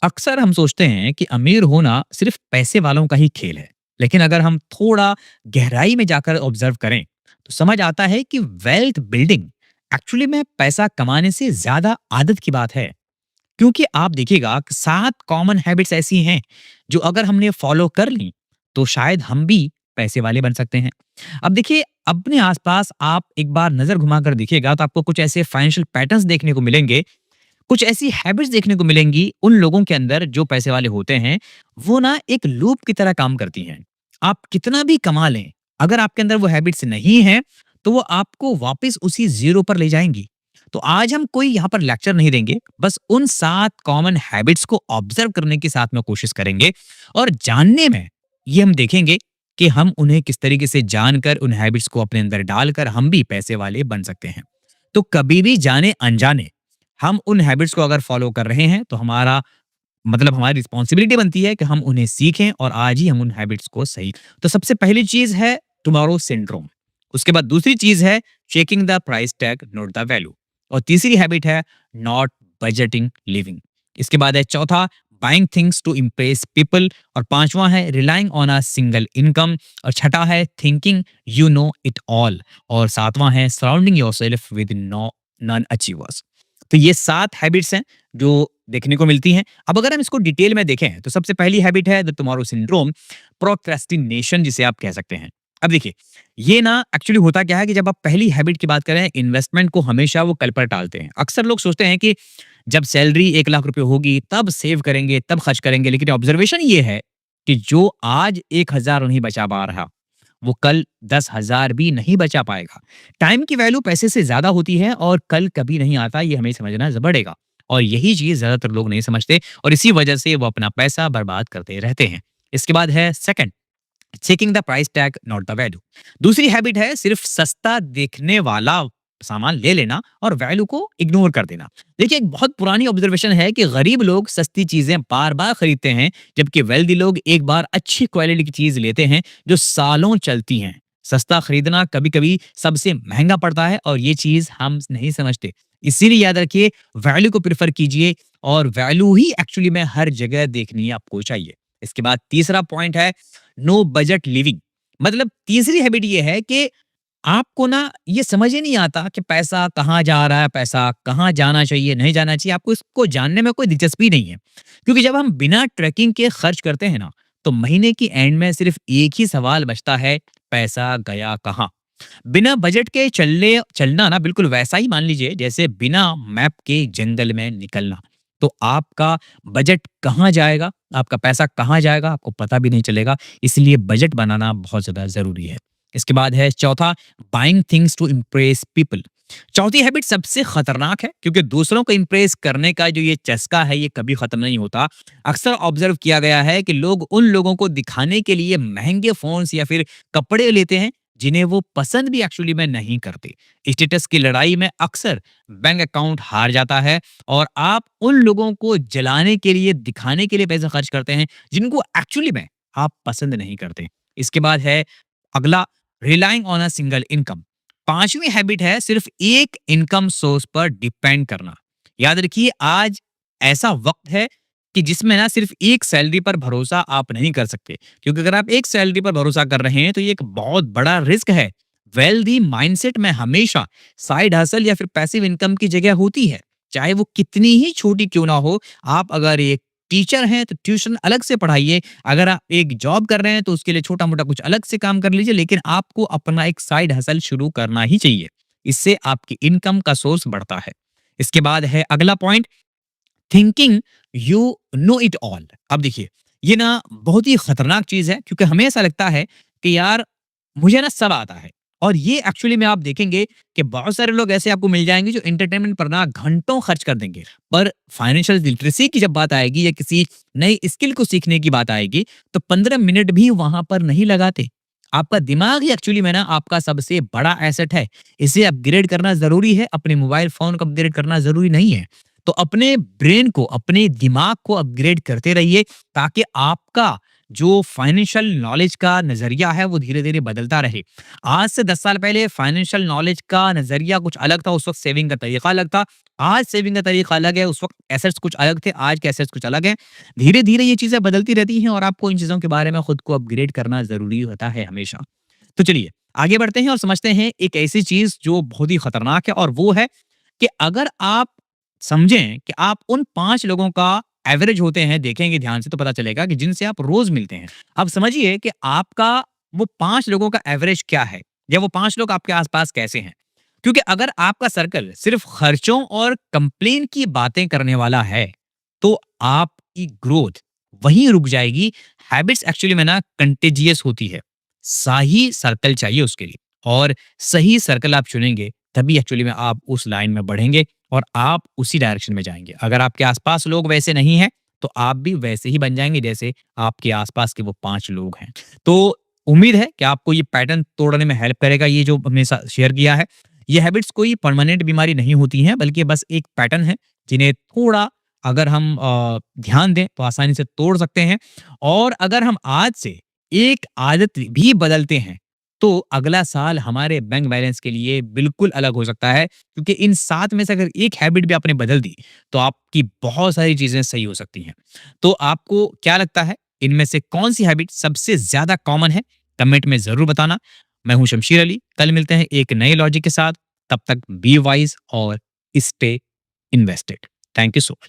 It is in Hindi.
अक्सर हम सोचते हैं कि अमीर होना सिर्फ पैसे वालों का ही खेल है, लेकिन अगर हम थोड़ा गहराई में जाकर ऑब्जर्व करें तो समझ आता है कि वेल्थ बिल्डिंग एक्चुअली में पैसा कमाने से ज्यादा आदत की बात है। क्योंकि आप देखिएगा कि 7 कॉमन हैबिट्स ऐसी हैं जो अगर हमने फॉलो कर ली तो शायद हम भी पैसे वाले बन सकते हैं। अब देखिए, अपने आसपास आप एक बार नजर घुमाकर देखिएगा तो आपको कुछ ऐसे फाइनेंशियल पैटर्न्स देखने को मिलेंगे, कुछ ऐसी हैबिट्स देखने को मिलेंगी उन लोगों के अंदर जो पैसे वाले होते हैं। वो ना एक लूप की तरह काम करती हैं। आप कितना भी कमा लें, अगर आपके अंदर वो हैबिट्स नहीं है तो वो आपको वापस उसी जीरो पर ले जाएंगी। तो आज हम कोई यहाँ पर लेक्चर नहीं देंगे, बस उन 7 कॉमन हैबिट्स को ऑब्जर्व करने की साथ में कोशिश करेंगे और जानने में ये हम देखेंगे कि हम उन्हें किस तरीके से जानकर उन हैबिट्स को अपने अंदर डालकर हम भी पैसे वाले बन सकते हैं। तो कभी भी जाने अनजाने हम उन हैबिट्स को अगर फॉलो कर रहे हैं तो हमारा मतलब हमारी रिस्पॉन्सिबिलिटी बनती है कि हम उन्हें सीखें और आज ही हम उन हैबिट्स को सही। तो सबसे पहली चीज है टुमारो सिंड्रोम। उसके बाद दूसरी चीज है checking the price tag note the value. और तीसरी हैबिट है नॉट बजटिंग लिविंग। इसके बाद है चौथा buying things to impress people. और पांचवा है relying on a single income. और छठा है thinking you know it all. और सातवां है surrounding yourself with no non achievers. तो ये 7 हैबिट्स हैं जो देखने को मिलती हैं। अब अगर हम इसको डिटेल में देखें तो सबसे पहली हैबिट है द टुमारो सिंड्रोम, प्रोक्रेस्टिनेशन जिसे आप कह सकते हैं। अब देखिए, ये ना एक्चुअली होता क्या है कि जब आप पहली हैबिट की बात करें, इन्वेस्टमेंट को हमेशा वो कल पर टालते हैं। अक्सर लोग सोचते हैं कि जब सैलरी 1 लाख रुपए होगी तब सेव करेंगे, तब खर्च करेंगे, लेकिन ऑब्जर्वेशन ये है कि जो आज 1,000 नहीं बचा पा रहा वो कल 10,000 भी नहीं बचा पाएगा। टाइम की वैल्यू पैसे से ज्यादा होती है और कल कभी नहीं आता, ये हमें समझना पड़ेगा। और यही चीज ज्यादातर लोग नहीं समझते और इसी वजह से वो अपना पैसा बर्बाद करते रहते हैं। इसके बाद है second, checking the price tag not the value. दूसरी हैबिट है सिर्फ सस्ता देखने वाला सामान ले लेना और वैल्यू को इग्नोर कर देना। देखिए, एक बहुत पुरानी ऑब्जर्वेशन है कि गरीब लोग सस्ती चीजें बार बार खरीदते हैं, जबकि वेल्दी लोग एक बार अच्छी क्वालिटी की चीज लेते हैं जो सालों चलती हैं। सस्ता खरीदना कभी कभी सबसे महंगा पड़ता है और ये चीज हम नहीं समझते। इसीलिए याद रखिए, वैल्यू को प्रेफर कीजिए और वैल्यू ही एक्चुअली में हर जगह देखनी आपको चाहिए। इसके बाद तीसरा पॉइंट है नो बजट लिविंग। मतलब तीसरी हैबिट ये है कि आपको ना ये समझ ही नहीं आता कि पैसा कहाँ जा रहा है, पैसा कहाँ जाना चाहिए, नहीं जाना चाहिए। आपको इसको जानने में कोई दिलचस्पी नहीं है, क्योंकि जब हम बिना ट्रैकिंग के खर्च करते हैं ना तो महीने की एंड में सिर्फ एक ही सवाल बचता है, पैसा गया कहाँ। बिना बजट के चलने चलना ना बिल्कुल वैसा ही मान लीजिए जैसे बिना मैप के जंगल में निकलना। तो आपका बजट कहाँ जाएगा, आपका पैसा कहाँ जाएगा, आपको पता भी नहीं चलेगा। इसलिए बजट बनाना बहुत ज्यादा जरूरी है। इसके बाद है चौथा, buying things to impress people. चौथी हैबिट सबसे खतरनाक है क्योंकि दूसरों को इम्प्रेस करने का जो ये चस्का है ये कभी खत्म नहीं होता। अक्सर ऑब्जर्व किया गया है कि लोग उन लोगों को दिखाने के लिए महंगे फोन्स या फिर कपड़े लेते हैं जिन्हें वो पसंद भी एक्चुअली में नहीं करते। स्टेटस की लड़ाई में अक्सर बैंक अकाउंट हार जाता है और आप उन लोगों को जलाने के लिए, दिखाने के लिए पैसा खर्च करते हैं जिनको एक्चुअली में आप पसंद नहीं करते। इसके बाद है अगला, relying on a single income. पांचवी हैबिट है सिर्फ एक इनकम सोर्स पर डिपेंड करना। याद रखिए, आज ऐसा वक्त है कि जिसमें ना सिर्फ एक सैलरी पर भरोसा आप नहीं कर सकते, क्योंकि अगर आप एक सैलरी पर भरोसा कर रहे हैं तो ये एक बहुत बड़ा रिस्क है। वेल्दी माइंडसेट में हमेशा साइड हसल या फिर पैसिव इनकम की जगह होती है, चाहे वो कितनी ही छोटी क्यों ना हो। आप अगर एक टीचर हैं तो ट्यूशन अलग से पढ़ाइए, अगर आप एक जॉब कर रहे हैं तो उसके लिए छोटा मोटा कुछ अलग से काम कर लीजिए, लेकिन आपको अपना एक साइड हसल शुरू करना ही चाहिए। इससे आपकी इनकम का सोर्स बढ़ता है। इसके बाद है अगला point, thinking you know it all. अब देखिए, ये ना बहुत ही खतरनाक चीज है क्योंकि हमें ऐसा लगता है कि यार मुझे ना सब आता है। और ये एक्चुअली में आप देखेंगे कि बहुत सारे लोग ऐसे आपको मिल जाएंगे जो एंटरटेनमेंट पर ना घंटों खर्च कर देंगे, पर फाइनेंशियल लिटरेसी की जब बात आएगी या किसी नई स्किल को सीखने की बात आएगी तो 15 मिनट भी वहां पर नहीं लगाते। आपका दिमाग ही एक्चुअली में ना आपका सबसे बड़ा एसेट है। इसे अपग्रेड करना जरूरी है, अपने मोबाइल फोन को अपग्रेड करना जरूरी नहीं है। तो अपने ब्रेन को, अपने दिमाग को अपग्रेड करते रहिए ताकि आपका जो फाइनेंशियल नॉलेज का नज़रिया है वो धीरे-धीरे बदलता रहे। आज से 10 साल पहले फाइनेंशियल नॉलेज का नज़रिया कुछ अलग था, उस वक़्त सेविंग का तरीका अलग था। आज सेविंग का तरीका अलग है, उस वक़्त एसेट्स कुछ अलग थे, आज के एसेट्स कुछ अलग हैं। धीरे-धीरे ये चीज़ें बदलती रहती हैं और आपको इन चीज़ों के बारे में खुद को अपग्रेड करना ज़रूरी होता है हमेशा। तो चलिए, आगे बढ़ते हैं और समझते हैं एक ऐसी चीज़ जो बहुत ही खतरनाक है और वो है कि अगर आप समझें कि आप उन 5 लोगों का एवरेज होते हैं, देखेंगे ध्यान से तो पता चलेगा कि जिनसे आप रोज़ मिलते हैं। अब समझिए कि आपका वो 5 लोगों का एवरेज क्या है या वो 5 लोग आपके आस-पास कैसे हैं? क्योंकि अगर आपका सर्कल सिर्फ़ खर्चों और कंप्लेन की बातें करने वाला है, तो आपकी ग्रोथ वहीं रुक जाएगी। हैबिट्स एक्चुअली में ना कंटेजियस होती है। सही सर्कल चाहिए उसके लिए और सही सर्कल आप चुनेंगे तभी एक्चुअली में आप उस लाइन में बढ़ेंगे और आप उसी डायरेक्शन में जाएँगे। अगर आपके आस-पास लोग वैसे नहीं हैं, तो आप भी वैसे ही बन जाएँगे जैसे आपके आस-पास के वो 5 लोग हैं। तो उम्मीद है कि आपको ये पैटर्न तोड़ने में हेल्प करेगा ये जो हमने सा शेयर किया है। ये हैबिट्स कोई परमानेंट बीमारी नहीं होती हैं बल्कि बस एक पैटर्न है जिन्हें थोड़ा अगर हम ध्यान दें तो आसानी से तोड़ सकते हैं और अगर हम आज से एक आदत भी बदलते हैं, तो अगला साल हमारे बैंक बैलेंस के लिए बिल्कुल अलग हो सकता है क्योंकि इन 7 में से अगर एक हैबिट भी आपने बदल दी, तो आपकी बहुत सारी चीज़ें सही हो सकती हैं। तो आपको क्या लगता है, इनमें से कौन-सी हैबिट सबसे ज़्यादा कॉमन है? कमेंट में ज़रूर बताना। मैं हूँ शमशीर अली, कल मिलते हैं एक नए लॉजिक के साथ। तब तक बी वाइज़ और stay invested. Thank you so much.